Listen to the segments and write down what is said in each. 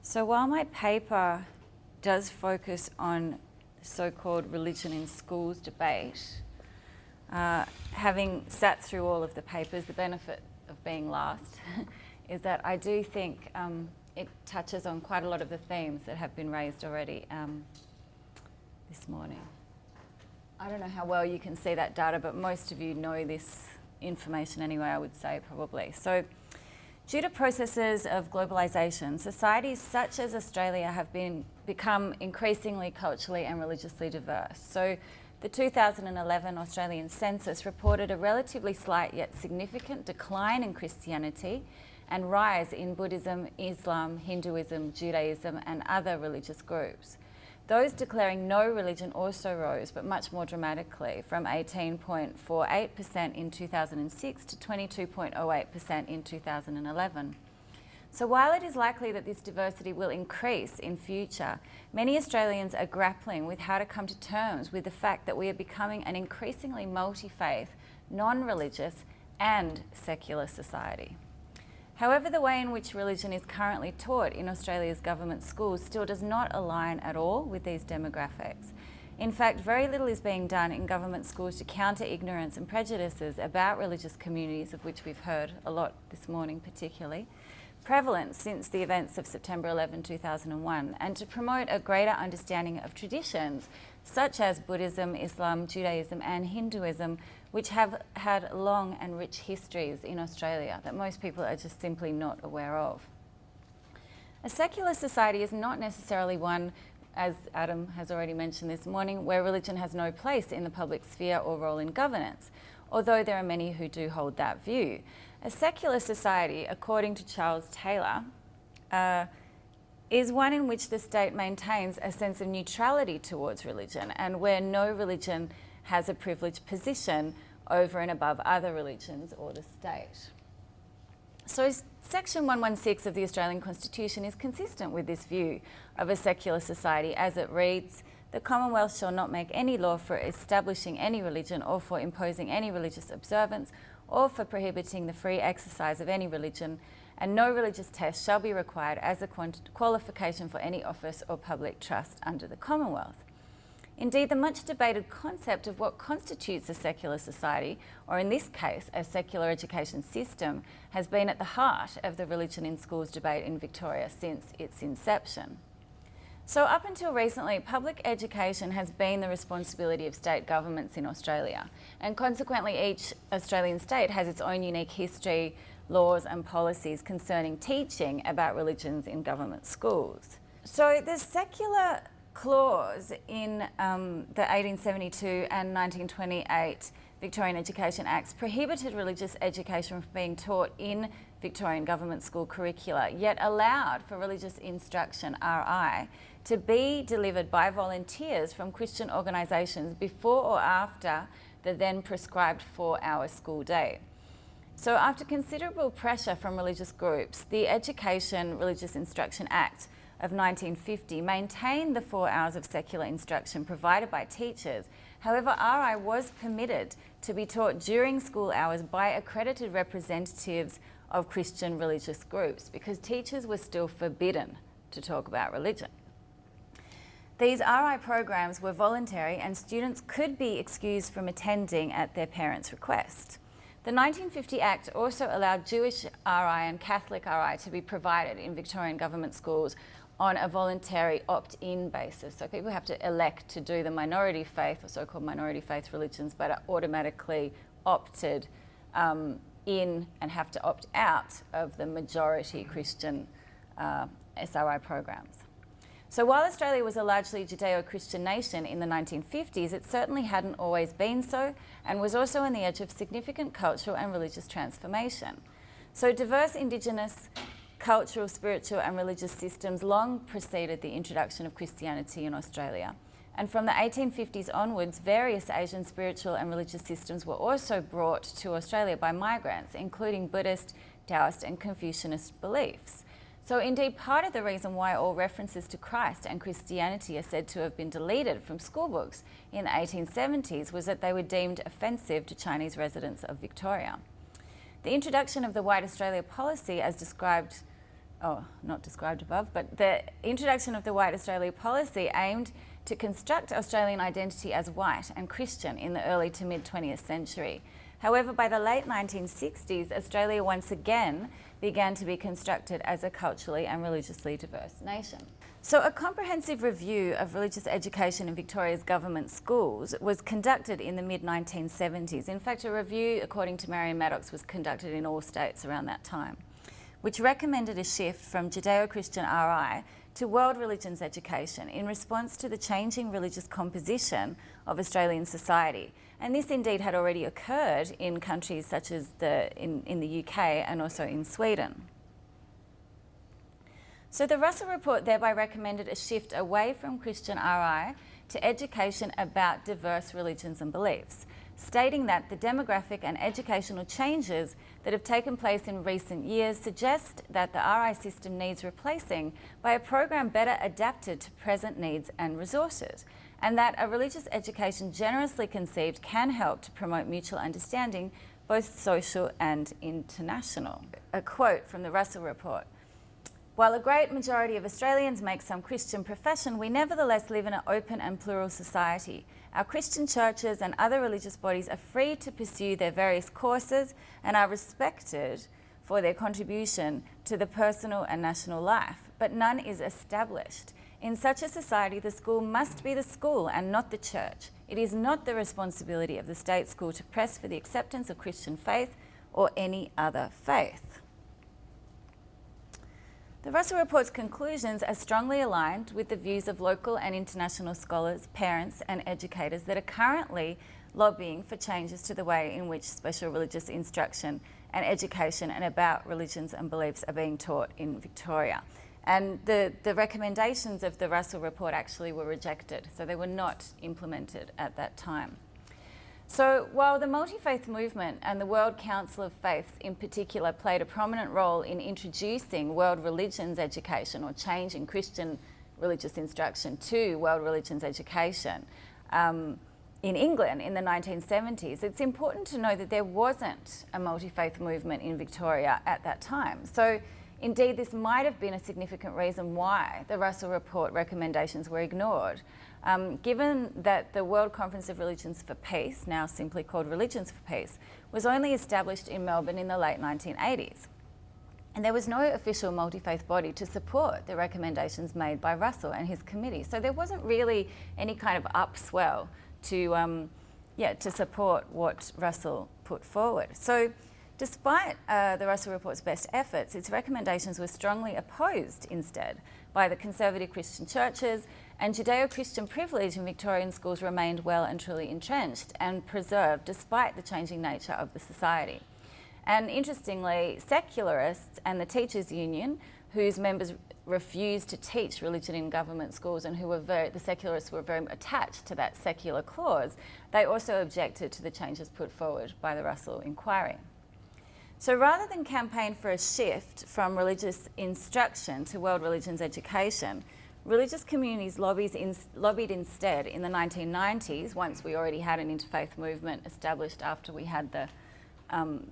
So while my paper does focus on the so-called religion in schools debate, having sat through all of the papers, the benefit of being last is that I do think it touches on quite a lot of the themes that have been raised already this morning. I don't know how well you can see that data, but most of you know this information anyway, I would say, probably. So, due to processes of globalisation, societies such as Australia have become increasingly culturally and religiously diverse. So, the 2011 Australian census reported a relatively slight yet significant decline in Christianity and rise in Buddhism, Islam, Hinduism, Judaism and other religious groups. Those declaring no religion also rose, but much more dramatically, from 18.48% in 2006 to 22.08% in 2011. So while it is likely that this diversity will increase in future, many Australians are grappling with how to come to terms with the fact that we are becoming an increasingly multi-faith, non-religious and secular society. However, the way in which religion is currently taught in Australia's government schools still does not align at all with these demographics. In fact, very little is being done in government schools to counter ignorance and prejudices about religious communities, of which we've heard a lot this morning particularly, prevalent since the events of September 11, 2001, and to promote a greater understanding of traditions such as Buddhism, Islam, Judaism and Hinduism, which have had long and rich histories in Australia that most people are just simply not aware of. A secular society is not necessarily one, as Adam has already mentioned this morning, where religion has no place in the public sphere or role in governance, although there are many who do hold that view. A secular society, according to Charles Taylor, is one in which the state maintains a sense of neutrality towards religion and where no religion has a privileged position over and above other religions or the state. So Section 116 of the Australian Constitution is consistent with this view of a secular society as it reads, "The Commonwealth shall not make any law for establishing any religion or for imposing any religious observance or for prohibiting the free exercise of any religion, and no religious test shall be required as a qualification for any office or public trust under the Commonwealth." Indeed, the much debated concept of what constitutes a secular society, or in this case, a secular education system, has been at the heart of the religion in schools debate in Victoria since its inception. So up until recently, public education has been the responsibility of state governments in Australia, and consequently each Australian state has its own unique history, laws and policies concerning teaching about religions in government schools. So the secular clause in the 1872 and 1928 Victorian Education Acts prohibited religious education from being taught in Victorian government school curricula, yet allowed for religious instruction, RI, to be delivered by volunteers from Christian organisations before or after the then prescribed 4-hour school day. So after considerable pressure from religious groups, the Education Religious Instruction Act of 1950 maintained the 4 hours of secular instruction provided by teachers. However, RI was permitted to be taught during school hours by accredited representatives of Christian religious groups because teachers were still forbidden to talk about religion. These RI programs were voluntary and students could be excused from attending at their parents' request. The 1950 Act also allowed Jewish RI and Catholic RI to be provided in Victorian government schools on a voluntary opt-in basis. So people have to elect to do the minority faith or so-called minority faith religions, but are automatically opted in and have to opt out of the majority Christian SRI programs. So while Australia was a largely Judeo-Christian nation in the 1950s, it certainly hadn't always been so and was also on the edge of significant cultural and religious transformation. So diverse Indigenous cultural, spiritual and religious systems long preceded the introduction of Christianity in Australia. And from the 1850s onwards, various Asian spiritual and religious systems were also brought to Australia by migrants, including Buddhist, Taoist and Confucianist beliefs. So indeed, part of the reason why all references to Christ and Christianity are said to have been deleted from school books in the 1870s was that they were deemed offensive to Chinese residents of Victoria. The introduction of the White Australia policy, as described not described above, but the introduction of the White Australia policy aimed to construct Australian identity as white and Christian in the early to mid-20th century. However, by the late 1960s, Australia once again began to be constructed as a culturally and religiously diverse nation. So a comprehensive review of religious education in Victoria's government schools was conducted in the mid-1970s. In fact, a review, according to Marion Maddox, was conducted in all states around that time, which recommended a shift from Judeo-Christian RI to world religions education in response to the changing religious composition of Australian society. And this indeed had already occurred in countries such as in the UK and also in Sweden. So the Russell Report thereby recommended a shift away from Christian RI to education about diverse religions and beliefs, stating that the demographic and educational changes that have taken place in recent years suggest that the RI system needs replacing by a program better adapted to present needs and resources, and that a religious education generously conceived can help to promote mutual understanding, both social and international. A quote from the Russell Report: "While a great majority of Australians make some Christian profession, we nevertheless live in an open and plural society. Our Christian churches and other religious bodies are free to pursue their various courses and are respected for their contribution to the personal and national life, but none is established. In such a society, the school must be the school and not the church. It is not the responsibility of the state school to press for the acceptance of Christian faith or any other faith." The Russell Report's conclusions are strongly aligned with the views of local and international scholars, parents and educators that are currently lobbying for changes to the way in which special religious instruction and education and about religions and beliefs are being taught in Victoria. And the recommendations of the Russell Report actually were rejected, so they were not implemented at that time. So while the multi-faith movement and the World Council of Faiths in particular played a prominent role in introducing world religions education or changing Christian religious instruction to world religions education in England in the 1970s, it's important to know that there wasn't a multi-faith movement in Victoria at that time. So indeed, this might have been a significant reason why the Russell Report recommendations were ignored. Given that the World Conference of Religions for Peace, now simply called Religions for Peace, was only established in Melbourne in the late 1980s. And there was no official multi-faith body to support the recommendations made by Russell and his committee. So there wasn't really any kind of upswell to support what Russell put forward. So despite the Russell Report's best efforts, its recommendations were strongly opposed instead by the conservative Christian churches, and Judeo-Christian privilege in Victorian schools remained well and truly entrenched and preserved despite the changing nature of the society. And interestingly, secularists and the Teachers' Union, whose members refused to teach religion in government schools and the secularists were very attached to that secular clause, they also objected to the changes put forward by the Russell inquiry. So rather than campaign for a shift from religious instruction to world religions education, religious communities lobbied instead in the 1990s, once we already had an interfaith movement established after we had the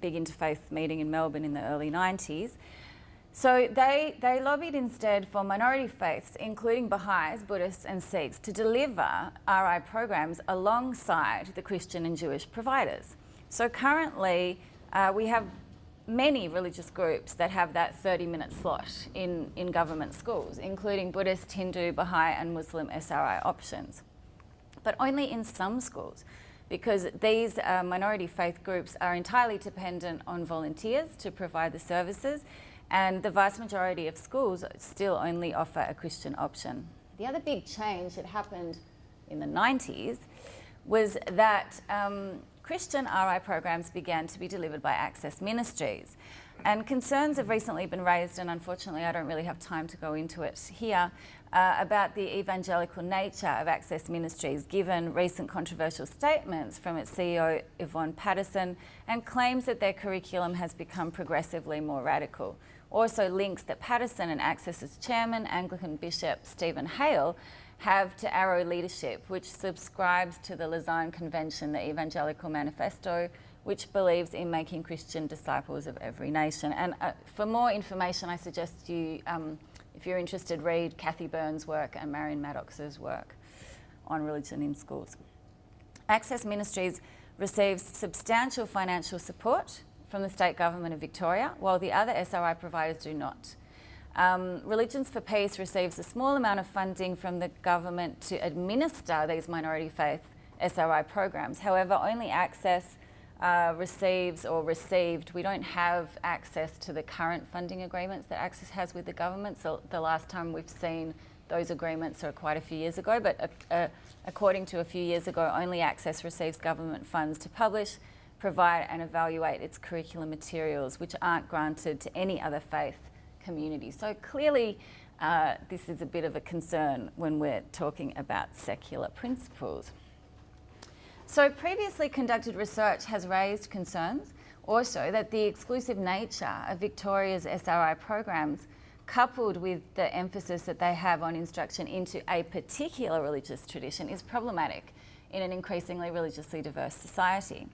big interfaith meeting in Melbourne in the early 90s. So they lobbied instead for minority faiths, including Baha'is, Buddhists and Sikhs, to deliver RI programs alongside the Christian and Jewish providers. So currently we have many religious groups that have that 30-minute slot in government schools, including Buddhist, Hindu, Baha'i and Muslim SRI options. But only in some schools, because these minority faith groups are entirely dependent on volunteers to provide the services, and the vast majority of schools still only offer a Christian option. The other big change that happened in the 90s was that Christian RI programs began to be delivered by Access Ministries. And concerns have recently been raised, and unfortunately I don't really have time to go into it here, about the evangelical nature of Access Ministries, given recent controversial statements from its CEO Yvonne Patterson and claims that their curriculum has become progressively more radical. Also links that Patterson and Access's chairman, Anglican Bishop Stephen Hale, have to Arrow Leadership, which subscribes to the Lausanne Convention, the Evangelical Manifesto, which believes in making Christian disciples of every nation. And for more information, I suggest you, if you're interested, read Kathy Byrne's work and Marion Maddox's work on religion in schools. Access Ministries receives substantial financial support from the state government of Victoria, while the other SRI providers do not. Religions for Peace receives a small amount of funding from the government to administer these minority faith SRI programs. However, only Access receives or received, we don't have access to the current funding agreements that Access has with the government. So the last time we've seen those agreements are quite a few years ago, but according to a few years ago, only Access receives government funds to publish, provide and evaluate its curriculum materials, which aren't granted to any other faith community. So clearly this is a bit of a concern when we're talking about secular principles. So previously conducted research has raised concerns also that the exclusive nature of Victoria's SRI programs, coupled with the emphasis that they have on instruction into a particular religious tradition, is problematic in an increasingly religiously diverse society.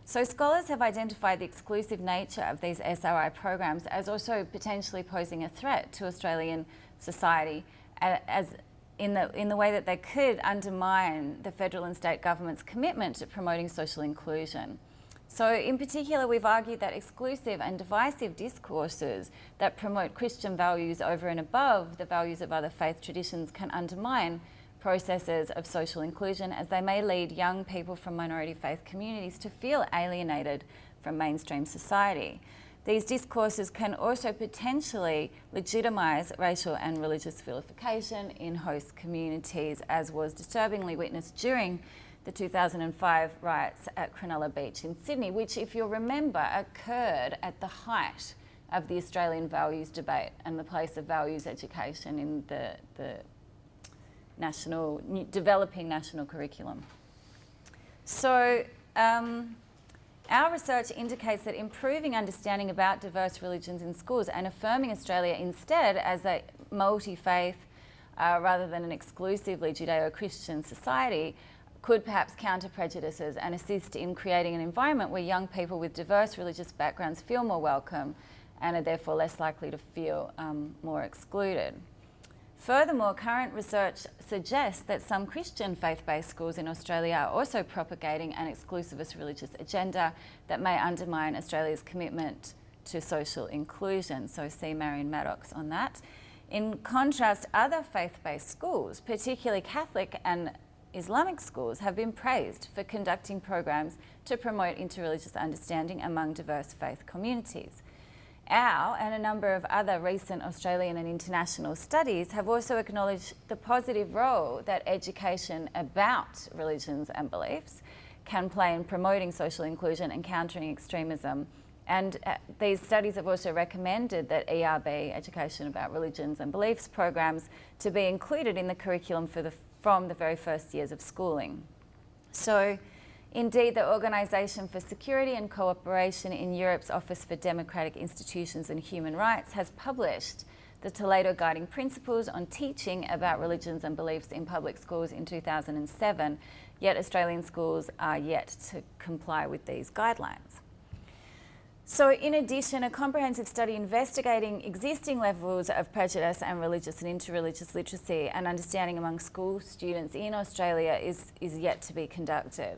So scholars have identified the exclusive nature of these SRI programs as also potentially posing a threat to Australian society, as in the way that they could undermine the federal and state government's commitment to promoting social inclusion. So in particular, we've argued that exclusive and divisive discourses that promote Christian values over and above the values of other faith traditions can undermine processes of social inclusion, as they may lead young people from minority faith communities to feel alienated from mainstream society. These discourses can also potentially legitimise racial and religious vilification in host communities, as was disturbingly witnessed during the 2005 riots at Cronulla Beach in Sydney, which, if you'll remember, occurred at the height of the Australian values debate and the place of values education in the developing national curriculum. So our research indicates that improving understanding about diverse religions in schools and affirming Australia instead as a multi-faith rather than an exclusively Judeo-Christian society could perhaps counter prejudices and assist in creating an environment where young people with diverse religious backgrounds feel more welcome and are therefore less likely to feel more excluded. Furthermore, current research suggests that some Christian faith-based schools in Australia are also propagating an exclusivist religious agenda that may undermine Australia's commitment to social inclusion. So see Marion Maddox on that. In contrast, other faith-based schools, particularly Catholic and Islamic schools, have been praised for conducting programs to promote interreligious understanding among diverse faith communities. Our and a number of other recent Australian and international studies have also acknowledged the positive role that education about religions and beliefs can play in promoting social inclusion and countering extremism. And these studies have also recommended that ERB, education about religions and beliefs programs, to be included in the curriculum from the very first years of schooling. So, indeed, the Organisation for Security and Cooperation in Europe's Office for Democratic Institutions and Human Rights has published the Toledo Guiding Principles on Teaching about Religions and Beliefs in Public Schools in 2007, yet Australian schools are yet to comply with these guidelines. So in addition, a comprehensive study investigating existing levels of prejudice and religious and interreligious literacy and understanding among school students in Australia is yet to be conducted.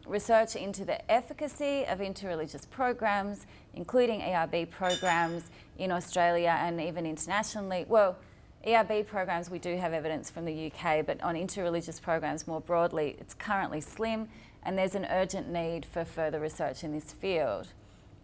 Research into the efficacy of interreligious programs, including ERB programs in Australia and even internationally. Well, ERB programs, we do have evidence from the UK, but on interreligious programs more broadly, it's currently slim, and there's an urgent need for further research in this field.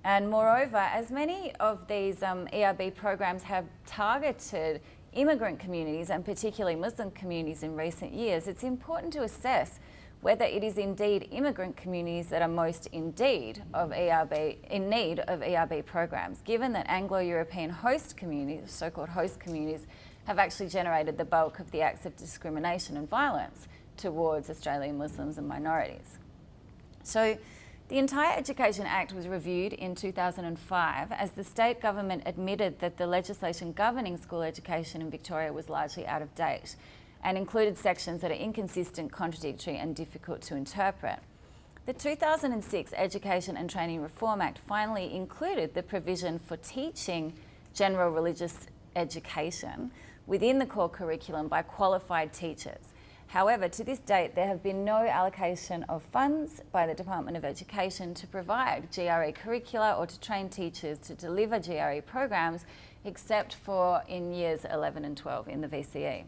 And moreover, as many of these ERB programs have targeted immigrant communities and particularly Muslim communities in recent years, it's important to assess whether it is indeed immigrant communities that are most in need of ERB programs, given that Anglo-European host communities, so-called host communities, have actually generated the bulk of the acts of discrimination and violence towards Australian Muslims and minorities. So, the entire Education Act was reviewed in 2005 as the state government admitted that the legislation governing school education in Victoria was largely out of date and included sections that are inconsistent, contradictory and difficult to interpret. The 2006 Education and Training Reform Act finally included the provision for teaching general religious education within the core curriculum by qualified teachers. However, to this date, there have been no allocation of funds by the Department of Education to provide GRE curricula or to train teachers to deliver GRE programs, except for in years 11 and 12 in the VCE.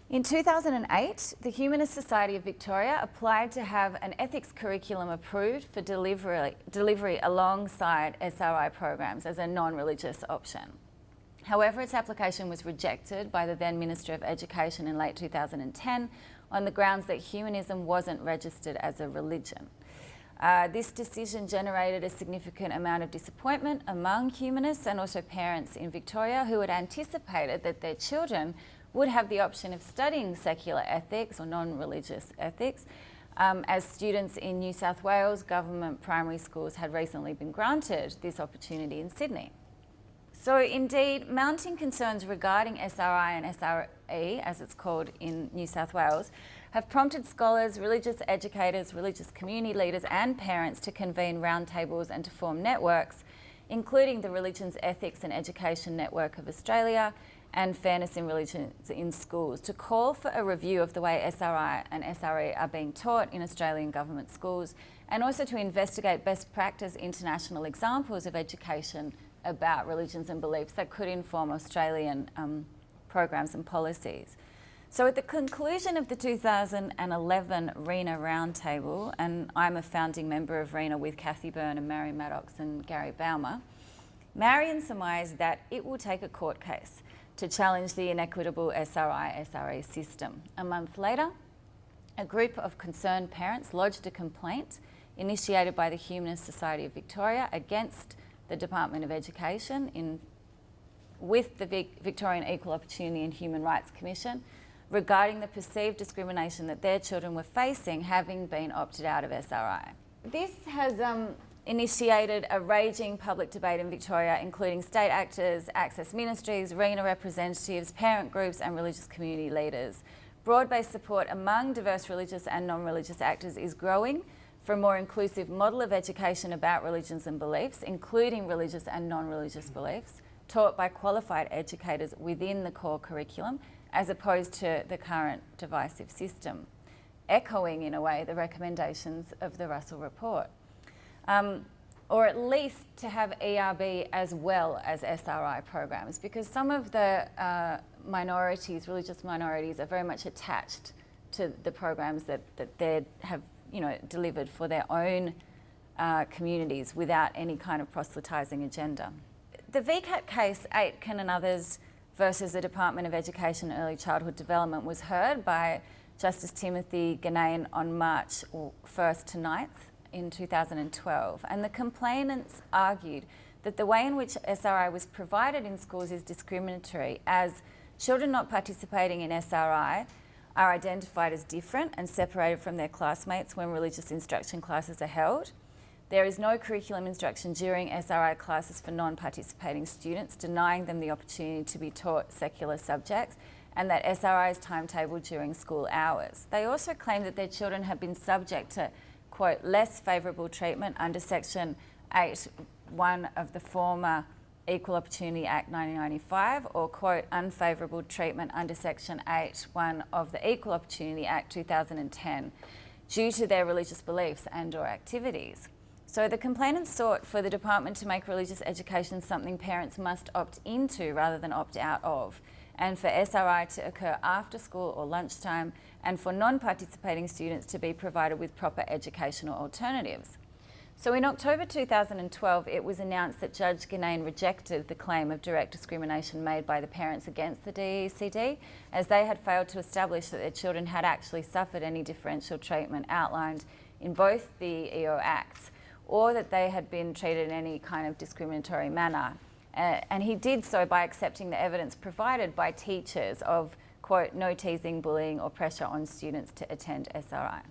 In 2008, the Humanist Society of Victoria applied to have an ethics curriculum approved for delivery alongside SRI programs as a non-religious option. However, its application was rejected by the then Minister of Education in late 2010 on the grounds that humanism wasn't registered as a religion. This decision generated a significant amount of disappointment among humanists and also parents in Victoria who had anticipated that their children would have the option of studying secular ethics or non-religious ethics, as students in New South Wales government primary schools had recently been granted this opportunity in Sydney. So indeed, mounting concerns regarding SRI and SRE, as it's called in New South Wales, have prompted scholars, religious educators, religious community leaders and parents to convene roundtables and to form networks, including the Religions, Ethics and Education Network of Australia and Fairness in Religions in Schools, to call for a review of the way SRI and SRE are being taught in Australian government schools, and also to investigate best practice international examples of education about religions and beliefs that could inform Australian programs and policies. So at the conclusion of the 2011 REENA Roundtable, and I'm a founding member of REENA with Kathy Byrne and Mary Maddox and Gary Baumer, Marion surmised that it will take a court case to challenge the inequitable SRI-SRE system. A month later, a group of concerned parents lodged a complaint initiated by the Humanist Society of Victoria against the Department of Education with the Victorian Equal Opportunity and Human Rights Commission regarding the perceived discrimination that their children were facing having been opted out of SRI. This has initiated a raging public debate in Victoria, including state actors, access ministries, REENA representatives, parent groups and religious community leaders. Broad-based support among diverse religious and non-religious actors is growing for a more inclusive model of education about religions and beliefs, including religious and non-religious beliefs, taught by qualified educators within the core curriculum, as opposed to the current divisive system, echoing in a way the recommendations of the Russell Report. Or at least to have ERB as well as SRI programs, because some of the minorities, religious minorities, are very much attached to the programs that they have delivered for their own communities without any kind of proselytising agenda. The VCAT case, Aitken and others versus the Department of Education and Early Childhood Development, was heard by Justice Timothy Ganane on March 1st to 9th in 2012, and the complainants argued that the way in which SRI was provided in schools is discriminatory, as children not participating in SRI are identified as different and separated from their classmates when religious instruction classes are held. There is no curriculum instruction during SRI classes for non-participating students, denying them the opportunity to be taught secular subjects, and that SRI is timetabled during school hours. They also claim that their children have been subject to, quote, less favourable treatment under Section 8(1) of the former Equal Opportunity Act 1995, or, quote, unfavourable treatment under Section 8(1) of the Equal Opportunity Act 2010 due to their religious beliefs and/or activities. So the complainants sought for the department to make religious education something parents must opt into rather than opt out of, and for SRI to occur after school or lunchtime, and for non-participating students to be provided with proper educational alternatives. So in October 2012, it was announced that Judge Ganane rejected the claim of direct discrimination made by the parents against the DECD, as they had failed to establish that their children had actually suffered any differential treatment outlined in both the EO Acts, or that they had been treated in any kind of discriminatory manner. And he did so by accepting the evidence provided by teachers of, quote, no teasing, bullying or pressure on students to attend SRI.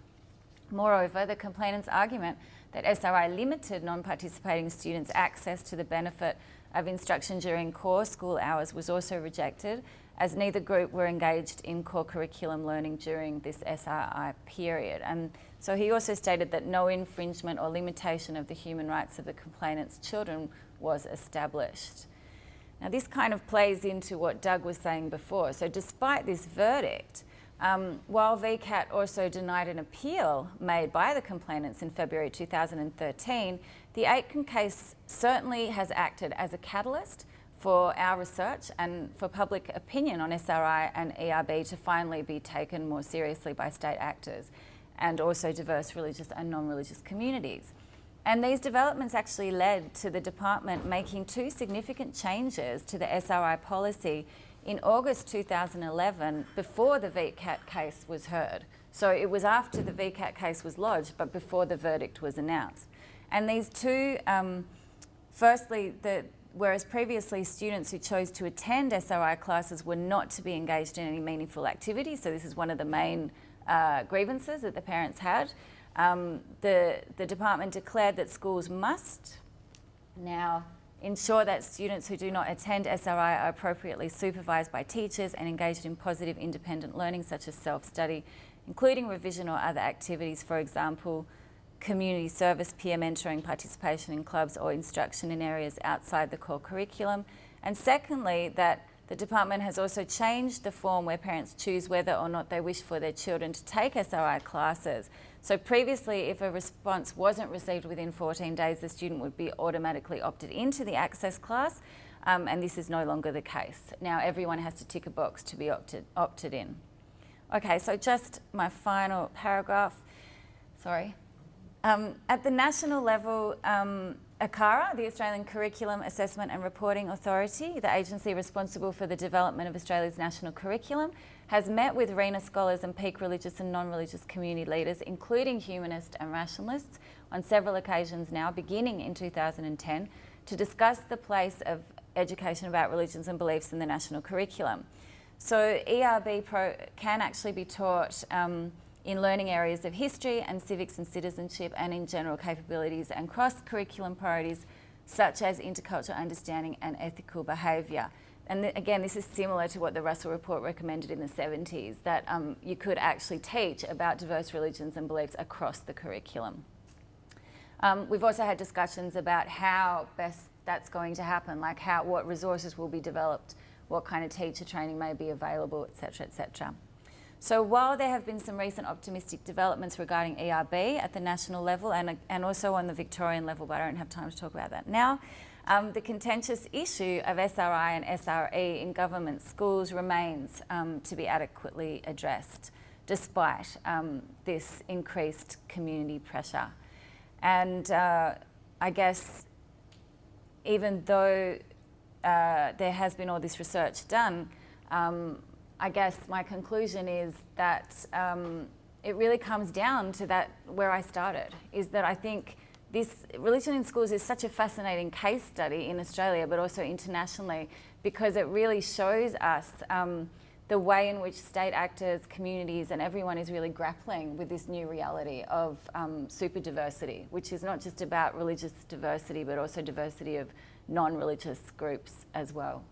Moreover, the complainant's argument that SRI limited non-participating students' access to the benefit of instruction during core school hours was also rejected, as neither group were engaged in core curriculum learning during this SRI period. And so he also stated that no infringement or limitation of the human rights of the complainant's children was established. Now this kind of plays into what Doug was saying before. So despite this verdict, while VCAT also denied an appeal made by the complainants in February 2013, the Aitken case certainly has acted as a catalyst for our research and for public opinion on SRI and ERB to finally be taken more seriously by state actors and also diverse religious and non-religious communities. And these developments actually led to the department making two significant changes to the SRI policy in August 2011 before the VCAT case was heard. So it was after the VCAT case was lodged but before the verdict was announced. And these two, firstly, whereas previously students who chose to attend SRI classes were not to be engaged in any meaningful activity, so this is one of the main grievances that the parents had, the department declared that schools must now ensure that students who do not attend SRI are appropriately supervised by teachers and engaged in positive independent learning such as self-study, including revision or other activities, for example, community service, peer mentoring, participation in clubs or instruction in areas outside the core curriculum. And secondly, that the department has also changed the form where parents choose whether or not they wish for their children to take SRI classes. So previously, if a response wasn't received within 14 days, the student would be automatically opted into the access class, and this is no longer the case. Now everyone has to tick a box to be opted in. Okay, so just my final paragraph, sorry. At the national level, ACARA, the Australian Curriculum Assessment and Reporting Authority, the agency responsible for the development of Australia's national curriculum, has met with REENA scholars and peak religious and non-religious community leaders, including humanists and rationalists, on several occasions now, beginning in 2010, to discuss the place of education about religions and beliefs in the national curriculum. So ERB can actually be taught in learning areas of history and civics and citizenship and in general capabilities and cross-curriculum priorities such as intercultural understanding and ethical behaviour. And again, this is similar to what the Russell Report recommended in the 70s, that you could actually teach about diverse religions and beliefs across the curriculum. We've also had discussions about how best that's going to happen, like what resources will be developed, what kind of teacher training may be available, etc., etc. So while there have been some recent optimistic developments regarding ERB at the national level and also on the Victorian level, but I don't have time to talk about that now, the contentious issue of SRI and SRE in government schools remains to be adequately addressed, despite this increased community pressure. And I guess even though there has been all this research done, I guess my conclusion is that it really comes down to that where I started, is that I think this religion in schools is such a fascinating case study in Australia, but also internationally, because it really shows us the way in which state actors, communities, and everyone is really grappling with this new reality of super diversity, which is not just about religious diversity, but also diversity of non-religious groups as well.